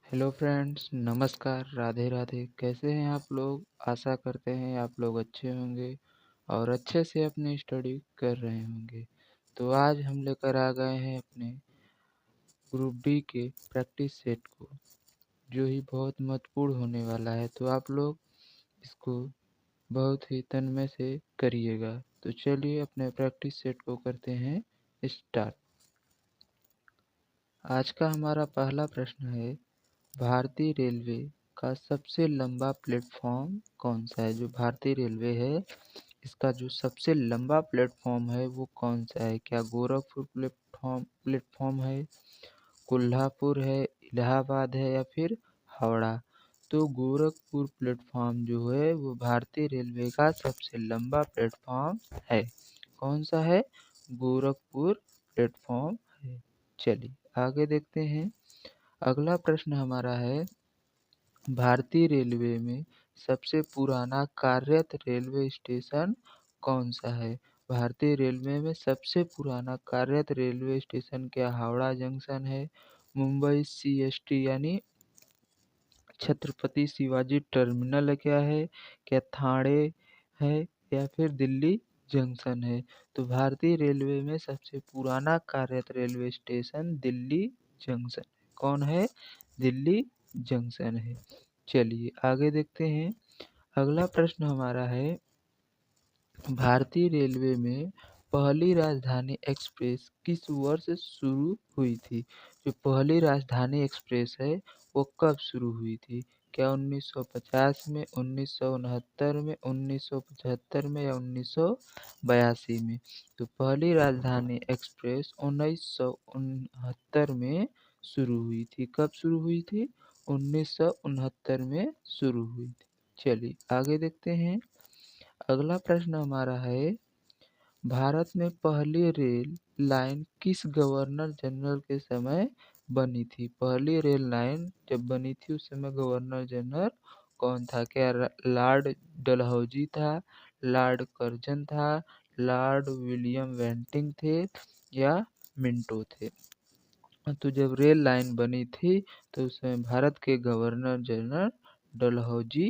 Hello friends, नमस्कार, राधे राधे। कैसे हैं आप लोग? आशा करते हैं आप लोग अच्छे होंगे और अच्छे से अपनी स्टडी कर रहे होंगे। तो आज हम लेकर आ गए हैं अपने ग्रुप डी के प्रैक्टिस सेट को, जो ही बहुत महत्वपूर्ण होने वाला है। तो आप लोग इसको बहुत ही तन्मय से करिएगा। तो चलिए अपने प्रैक्टिस सेट को करते हैं स्टार्ट। आज का हमारा पहला प्रश्न है, भारतीय रेलवे का सबसे लंबा प्लेटफॉर्म कौन सा है? जो भारतीय रेलवे है, इसका जो सबसे लंबा प्लेटफॉर्म है वो कौन सा है? क्या गोरखपुर प्लेटफॉर्म प्लेटफॉर्म है, कोल्हापुर है, इलाहाबाद है या फिर हावड़ा? तो गोरखपुर प्लेटफॉर्म जो है वो भारतीय रेलवे का सबसे लंबा प्लेटफॉर्म है। कौन सा है? गोरखपुर प्लेटफॉर्म है। चलिए आगे देखते हैं। अगला प्रश्न हमारा है, भारतीय रेलवे में सबसे पुराना कार्यरत रेलवे स्टेशन कौन सा है? भारतीय रेलवे में सबसे पुराना कार्यरत रेलवे स्टेशन क्या हावड़ा जंक्शन है, मुंबई सीएसटी यानी छत्रपति शिवाजी टर्मिनल क्या है, क्या थाने है या फिर दिल्ली जंक्शन है? तो भारतीय रेलवे में सबसे पुराना कार्यरत रेलवे स्टेशन दिल्ली जंक्शन। कौन है? दिल्ली जंक्शन है। चलिए आगे देखते हैं। अगला प्रश्न हमारा है, भारतीय रेलवे में पहली राजधानी एक्सप्रेस किस वर्ष शुरू हुई थी? जो पहली राजधानी एक्सप्रेस है वो कब शुरू हुई थी? क्या 1950 में, 1969 में, 1975 में या 1982 में? तो पहली राजधानी एक्सप्रेस 1969 में शुरू हुई थी। कब शुरू हुई थी? 1969 में शुरू हुई थी। चलिए आगे देखते हैं। अगला प्रश्न हमारा है, भारत में पहली रेल लाइन किस गवर्नर जनरल के समय बनी थी? पहली रेल लाइन जब बनी थी उस समय गवर्नर जनरल कौन था? क्या लॉर्ड डलहौजी था, लॉर्ड कर्जन था, लॉर्ड विलियम बेंटिंक थे या मिंटो थे? तो जब रेल लाइन बनी थी तो उसमें भारत के गवर्नर जनरल डलहौजी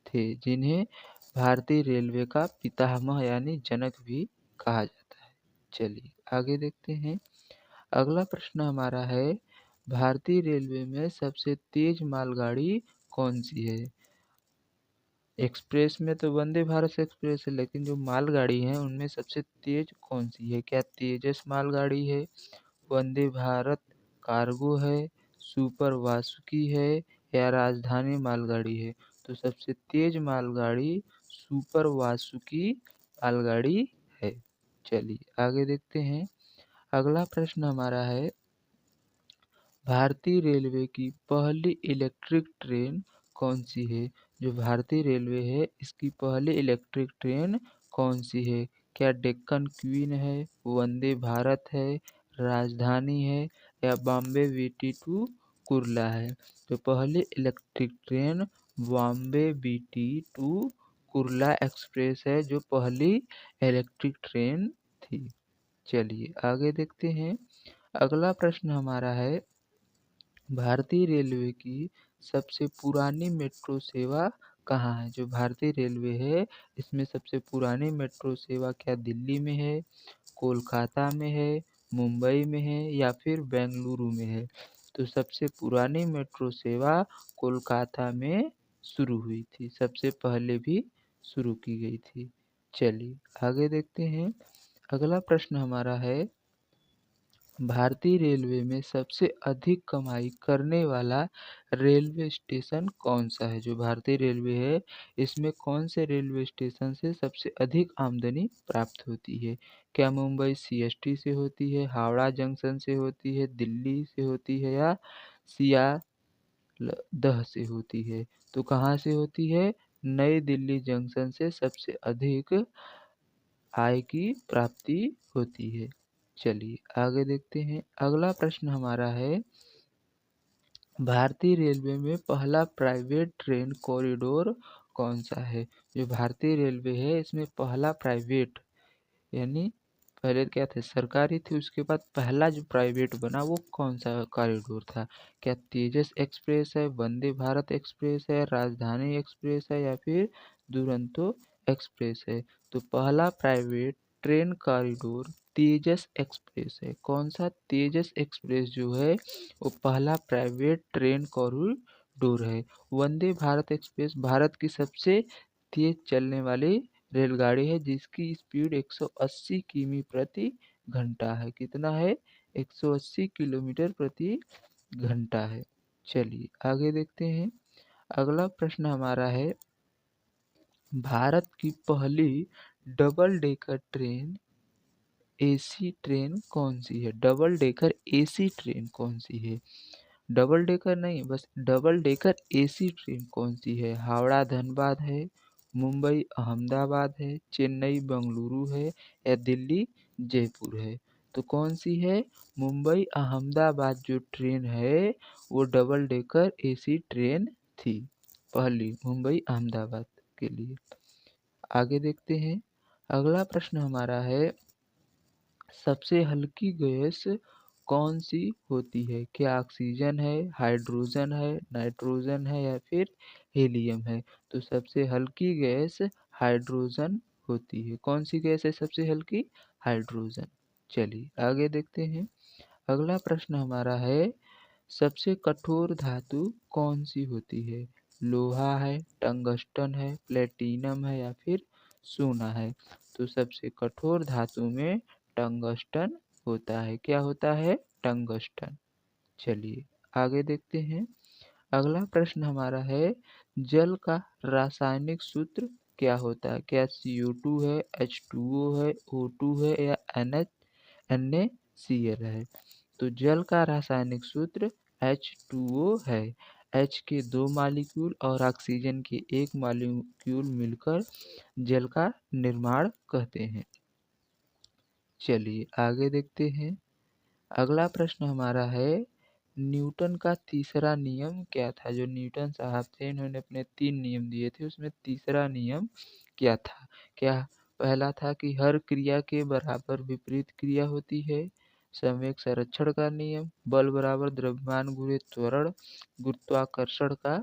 थे, जिन्हें भारतीय रेलवे का पितामह यानी जनक भी कहा जाता है। चलिए आगे देखते हैं। अगला प्रश्न हमारा है, भारतीय रेलवे में सबसे तेज मालगाड़ी कौन सी है? एक्सप्रेस में तो वंदे भारत एक्सप्रेस है, लेकिन जो मालगाड़ी है उनमें सबसे तेज कौन सी है? क्या तेजस मालगाड़ी है, वंदे भारत कार्गो है, सुपर वासुकी है या राजधानी मालगाड़ी है? तो सबसे तेज मालगाड़ी सुपर वासुकी मालगाड़ी है। चलिए आगे देखते हैं। अगला प्रश्न हमारा है, भारतीय रेलवे की पहली इलेक्ट्रिक ट्रेन कौन सी है? जो भारतीय रेलवे है इसकी पहली इलेक्ट्रिक ट्रेन कौन सी है? क्या डेक्कन क्वीन है, वंदे भारत है, राजधानी है या बॉम्बे बीटी टू कुर्ला है? तो पहली electric train Bombay BT to Kurla express है, जो पहली इलेक्ट्रिक ट्रेन थी। चलिए आगे देखते हैं। अगला प्रश्न हमारा है, भारतीय रेलवे की सबसे पुरानी मेट्रो सेवा कहाँ है? जो भारतीय रेलवे है इसमें सबसे पुरानी मेट्रो सेवा क्या दिल्ली में है, कोलकाता में है, मुंबई में है या फिर बेंगलुरु में है? तो सबसे पुरानी मेट्रो सेवा कोलकाता में शुरू हुई थी, सबसे पहले भी शुरू की गई थी। चलिए आगे देखते हैं। अगला प्रश्न हमारा है, भारतीय रेलवे में सबसे अधिक कमाई करने वाला रेलवे स्टेशन कौन सा है? जो भारतीय रेलवे है इसमें कौन से रेलवे स्टेशन से सबसे अधिक आमदनी प्राप्त होती है? क्या मुंबई सीएसटी से होती है, हावड़ा जंक्शन से होती है, दिल्ली से होती है या सियालदह से होती है? तो कहाँ से होती है? नई दिल्ली जंक्शन से सबसे अधिक आय की प्राप्ति होती है। चलिए आगे देखते हैं। अगला प्रश्न हमारा है, भारतीय रेलवे में पहला प्राइवेट ट्रेन कॉरिडोर कौन सा है? जो भारतीय रेलवे है इसमें पहला प्राइवेट यानी पहले क्या थे, सरकारी थे, उसके बाद पहला जो प्राइवेट बना वो कौन सा कॉरिडोर था? क्या तेजस एक्सप्रेस है, वंदे भारत एक्सप्रेस है, राजधानी एक्सप्रेस है या फिर दुरंतो एक्सप्रेस है? तो पहला प्राइवेट ट्रेन कॉरिडोर तेजस एक्सप्रेस है। कौन सा? तेजस एक्सप्रेस जो है वो पहला प्राइवेट ट्रेन कॉरिडोर है। वंदे भारत एक्सप्रेस भारत की सबसे तेज चलने वाली रेलगाड़ी है जिसकी स्पीड 180 किमी प्रति घंटा है। कितना है? 180 किलोमीटर प्रति घंटा है। चलिए आगे देखते हैं। अगला प्रश्न हमारा है, भारत की पहली double decker train AC train कौन सी है? डबल डेकर एसी ट्रेन कौन सी है? डबल डेकर नहीं, बस डबल डेकर एसी ट्रेन कौन सी है? हावड़ा धनबाद है, मुंबई अहमदाबाद है, चेन्नई बेंगलुरु है या दिल्ली जयपुर है? तो कौन सी है? मुंबई अहमदाबाद जो ट्रेन है वो डबल डेकर एसी ट्रेन थी, पहली मुंबई अहमदाबाद के लिए। आगे देखते हैं। अगला प्रश्न हमारा है, सबसे हल्की गैस कौन सी होती है? क्या ऑक्सीजन है, हाइड्रोजन है, नाइट्रोजन है या फिर हीलियम है? तो सबसे हल्की गैस हाइड्रोजन होती है। कौन सी गैस है सबसे हल्की? हाइड्रोजन। चलिए आगे देखते हैं। अगला प्रश्न हमारा है, सबसे कठोर धातु कौन सी होती है? लोहा है, टंगस्टन है, प्लेटिनम है या फिर सोना है? तो सबसे कठोर धातु में टंगस्टन होता है। क्या होता है? टंगस्टन। चलिए आगे देखते हैं। अगला प्रश्न हमारा है, जल का रासायनिक सूत्र क्या होता है? क्या CO2 है, H2O है, O2 है या NaCl है? तो जल का रासायनिक सूत्र H2O है। H के 2 मॉलिक्यूल और ऑक्सीजन के 1 मॉलिक्यूल मिलकर जल का निर्माण कहते हैं। चलिए आगे देखते हैं। अगला प्रश्न हमारा है, न्यूटन का तीसरा नियम क्या था? जो न्यूटन साहब थे इन्होंने अपने 3 नियम दिए थे, उसमें तीसरा नियम क्या था? क्या पहला था कि हर क्रिया के बराबर विपरीत क्रिया होती है, संवेग संरक्षण का नियम, बल बराबर द्रव्यमान गुणे त्वरण, गुरुत्वाकर्षण का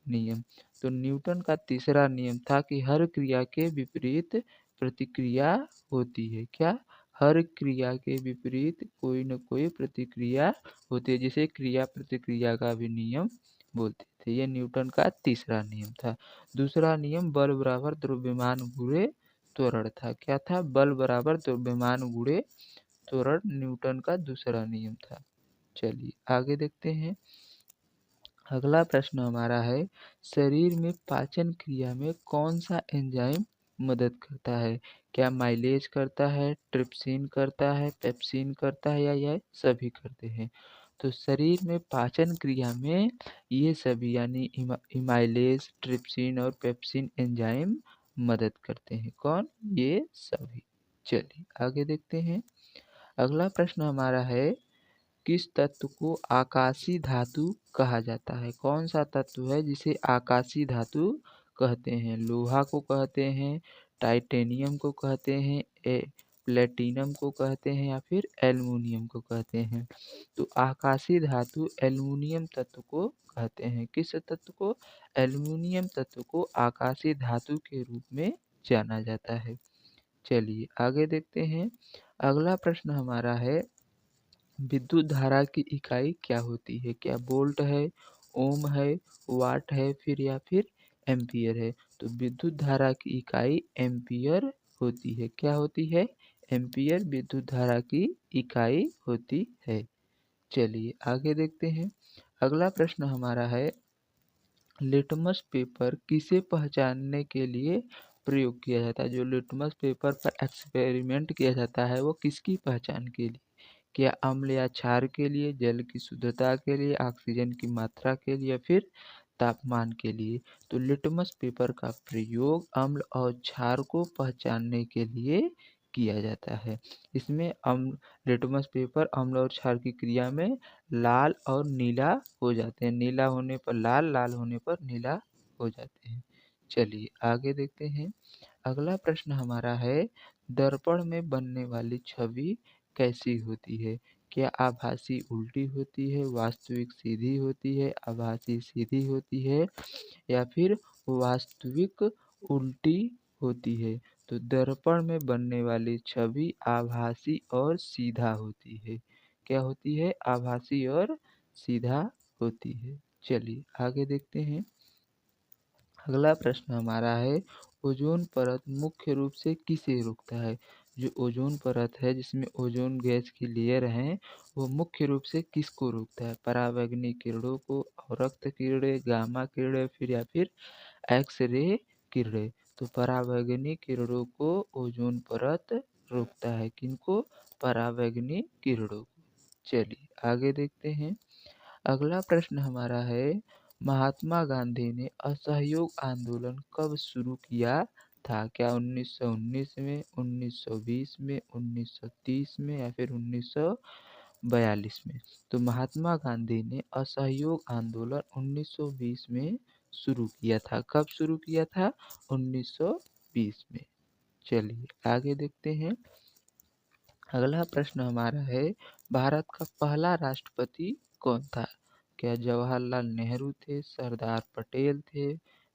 नियम। तो न्यूटन का तीसरा नियम था कि हर क्रिया के विपरीत प्रतिक्रिया होती है। क्या? हर क्रिया के विपरीत कोई न कोई प्रतिक्रिया होती है, जिसे क्रिया प्रतिक्रिया का भी नियम बोलते थे। ये न्यूटन का तीसरा नियम था। दूसरा नियम बल बराबर द्रव्यमान गुणे त्वरण था। क्या था? बल बराबर द्रव्यमान गुणे त्वरण न्यूटन का दूसरा नियम था। चलिए आगे देखते हैं। अगला प्रश्न हमारा है, शरीर में पाचन क्रिया में कौन सा एंजाइम मदद करता है? क्या माइलेज करता है, ट्रिप्सिन करता है, पेप्सिन करता है या यह सभी करते हैं? तो शरीर में पाचन क्रिया में ये सभी यानी इमाइलेज, ट्रिप्सिन और पेप्सिन एंजाइम मदद करते हैं। कौन? ये सभी। चलिए आगे देखते हैं। अगला प्रश्न हमारा है, किस तत्व को आकाशीय धातु कहा जाता है? कौन सा तत्व है जिसे आकाशीय धातु कहते हैं? लोहा को कहते हैं, टाइटेनियम को कहते हैं, प्लेटिनम को कहते हैं या फिर एल्युमिनियम को कहते हैं? तो आकाशीय धातु एल्युमिनियम तत्व को कहते हैं। किस तत्व को? एल्युमिनियम तत्व को आकाशीय धातु के रूप में जाना जाता है। चलिए आगे देखते हैं। अगला प्रश्न हमारा है, विद्युत धारा की इकाई क्या होती है? क्या वोल्ट है, ओम है, वाट है फिर या फिर एम्पियर है? तो विद्युत धारा की इकाई एम्पियर होती है। क्या होती है? एम्पियर विद्युत धारा की इकाई होती है। चलिए आगे देखते हैं। अगला प्रश्न हमारा है, लिटमस पेपर किसे पहचानने के लिए प्रयोग किया जाता है? जो लिटमस पेपर पर एक्सपेरिमेंट किया जाता है वो किसकी पहचान के लिए? क्या अम्ल या क्षार के लिए, जल की शुद्धता के लिए, ऑक्सीजन की मात्रा के लिए या फिर तापमान के लिए? तो लिटमस पेपर का प्रयोग अम्ल और क्षार को पहचानने के लिए किया जाता है। इसमें अम्ल लिटमस पेपर अम्ल और क्षार की क्रिया में लाल और नीला हो जाते हैं। नीला होने पर लाल, लाल होने पर नीला हो जाते हैं। चलिए आगे देखते हैं। अगला प्रश्न हमारा है, दर्पण में बनने वाली छवि कैसी होती है? क्या आभासी उल्टी होती है, वास्तविक सीधी होती है, आभासी सीधी होती है या फिर वास्तविक उल्टी होती है? तो दर्पण में बनने वाली छवि आभासी और सीधा होती है। क्या होती है? आभासी और सीधा होती है। चलिए आगे देखते हैं। अगला प्रश्न हमारा है, ओजोन परत मुख्य रूप से किसे रोकता है? जो ओजोन परत है जिसमें ओजोन गैस की लेयर है, वो मुख्य रूप से किसको रोकता है? पराबैंगनी किरणों को, रक्त किरणें, गामा किरणें या फिर एक्स रे किरणें। तो पराबैंगनी किरणों को ओजोन परत रोकता है। किनको? पराबैंगनी किरणों को। चलिए आगे देखते हैं। अगला प्रश्न हमारा है, महात्मा गांधी ने असहयोग आंदोलन कब शुरू किया था? क्या 1919 में, 1920 में, 1930 में या फिर 1942 में? तो महात्मा गांधी ने असहयोग आंदोलन 1920 में शुरू किया था। कब शुरू किया था? 1920 में। चलिए आगे देखते हैं। अगला प्रश्न हमारा है, भारत का पहला राष्ट्रपति कौन था? क्या जवाहरलाल नेहरू थे, सरदार पटेल थे,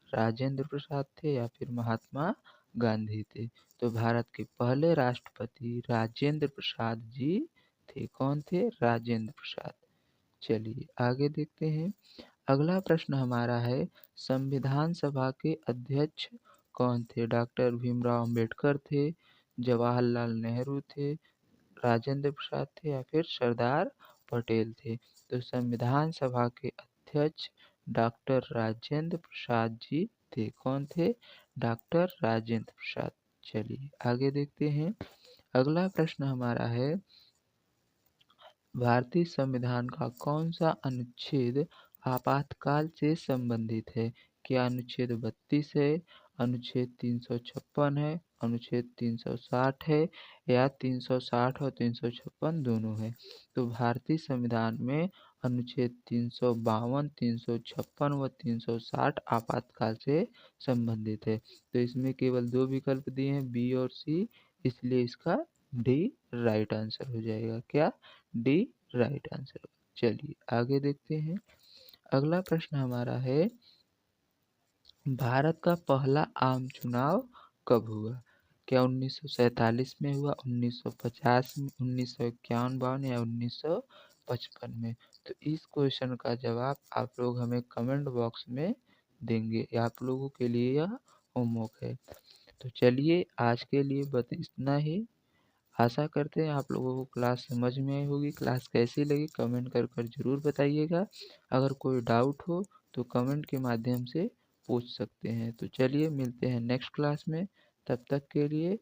राजेंद्र प्रसाद थे या फिर महात्मा गांधी थे? तो भारत के पहले राष्ट्रपति राजेंद्र प्रसाद जी थे। कौन थे? राजेंद्र प्रसाद। चलिए आगे देखते हैं। अगला प्रश्न हमारा है, संविधान सभा के अध्यक्ष कौन थे? डॉक्टर भीमराव अंबेडकर थे, जवाहरलाल नेहरू थे, राजेंद्र प्रसाद थे या फिर सरदार पटेल थे? तो संविधान सभा के अध्यक्ष डॉक्टर राजेंद्र प्रसाद जी थे। कौन थे? डॉक्टर राजेंद्र प्रसाद। चलिए आगे देखते हैं। अगला प्रश्न हमारा है, भारतीय संविधान का कौन सा अनुच्छेद आपातकाल से संबंधित है? क्या अनुच्छेद 32 है, अनुच्छेद 356 है, अनुच्छेद 360 है या 360 और 356 दोनों है? तो भारतीय संविधान में अनुच्छेद 352, 356 व 360 आपातकाल से संबंधित है। तो इसमें केवल दो विकल्प दिए हैं, बी और सी, इसलिए इसका डी राइट आंसर हो जाएगा। क्या? D right answer. चलिए आगे देखते हैं। अगला प्रश्न हमारा है, भारत का पहला आम चुनाव कब हुआ? क्या 1947 में हुआ, 1950 में, 1951 या 1955 में? तो इस क्वेश्चन का जवाब आप लोग हमें कमेंट बॉक्स में देंगे। आप लोगों के लिए यह होमवर्क है। तो चलिए आज के लिए बस इतना ही। आशा करते हैं आप लोगों को क्लास समझ में आई होगी। क्लास कैसी लगी कमेंट कर कर ज़रूर बताइएगा। अगर कोई डाउट हो तो कमेंट के माध्यम से पूछ सकते हैं। तो चलिए मिलते हैं नेक्स्ट क्लास में। तब तक के लिए